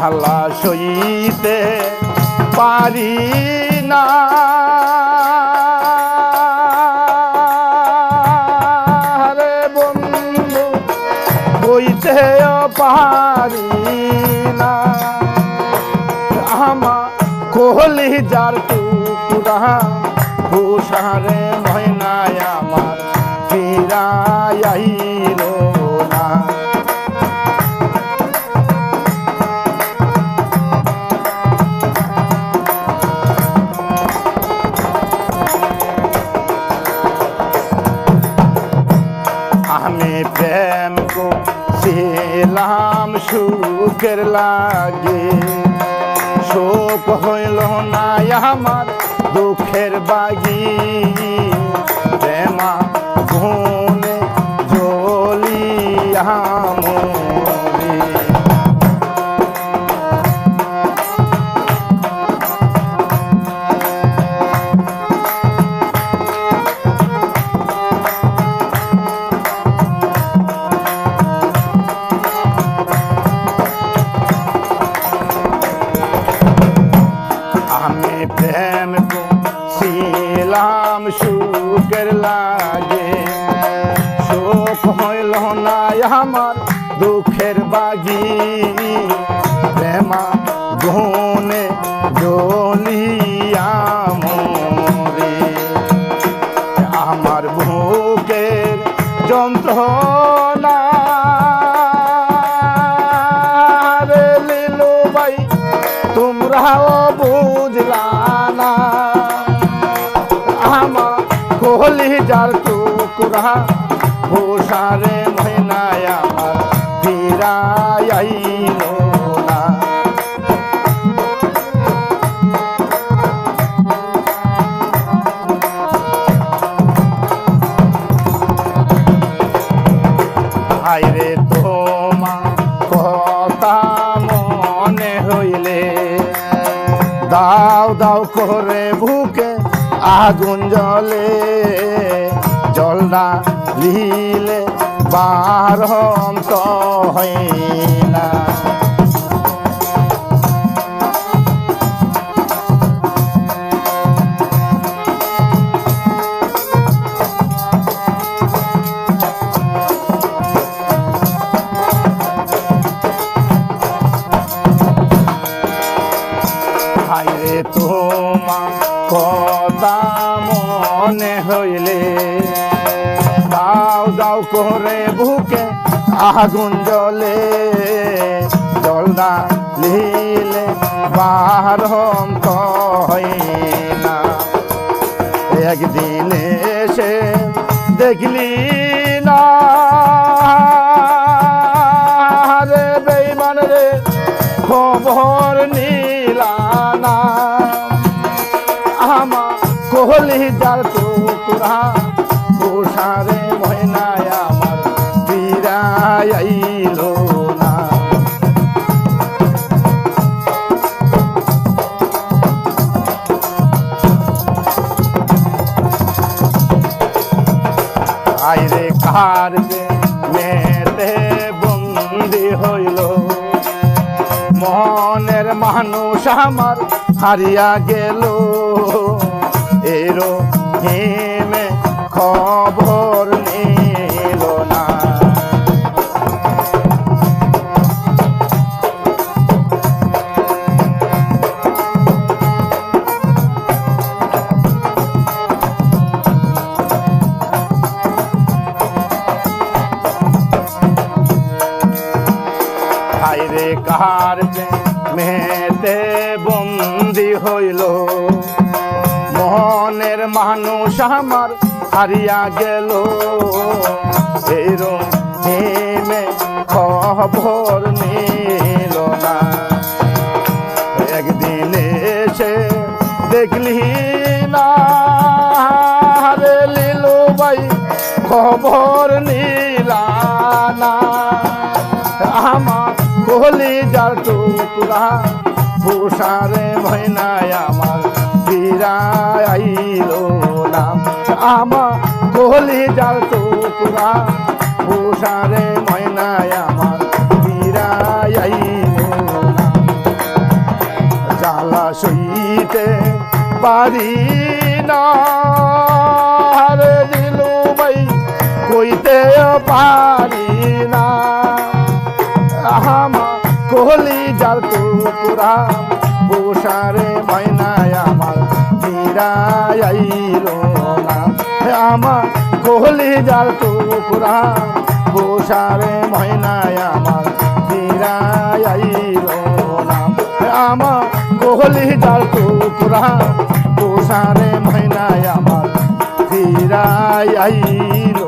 জ্বালা সইতে পারি না রে বন্ধু বইতেও পারি না আমার কলিজার টুকরা তুষারে ময়নায় আমার ফিরাইল না আমি প্রেম করছিলাম সুখের লাগে শোক হইল না আমার দুঃখের বাগি প্রেমা গুণে জ্বলিয়া মরি আমি প্রেম করছিলাম সুখের লাগে শোক হইল না আমার দুঃখের বাগি প্রেমা গুণে জ্বলিয়া মরি আমার বুকের যন্ত্রণা রে লীলু ভাই তোমরাও বুঝলা না আমার কলিজার টুকরা তুষারে ময়নায় আমার ফিরাইল না হায়রে তোমার কথা মনে হইলে দাও দাও করে বুকে আগুন জ্বলে জলনা লিলে বারণ তো হয় না হায়রে তোমার কথা মনে হইলে দাও দাও করে বুকে আগুন জ্বলে জলনা লিলে বারণ তো হয় না একদিন এসে দেখলি না রে বেঈমান রে খবর নিলা না আমার কলিজার টুকরা তুষারে ময়নায় আমার ফিরাইল না আইরে কার মেতে বন্দি হইল মনের মানুষ আমার হারিয়া গেল এরো হেমে খবর নিল না হায়রে কার মেতে বন্দি হইল মনের মানুষ আমার হারিয়া গেল এরো হেমে খবর নিল না একদিন এসে দেখলি না রে লীলু ভাই খবর নিলা না আমার কলিজার টুকরা তুষারে ময়নায় আমার ফিরাইল না আমার কলিজার টুকরা তুষারে ময়নায় আমার ফিরাইল না জ্বালা সইতে পারি না রে দিলু ভাই কইতে পারি না আমার কোহলি যার টুকুরা বসারে ময়নায় আমার ফিরাইল না আমার কোহলি যার টুকুরা বসারে ময়নায় আমার ফিরাইল না আমার কোহলি যার টুকুরা বসারে ময়নায় আমার ফিরাইল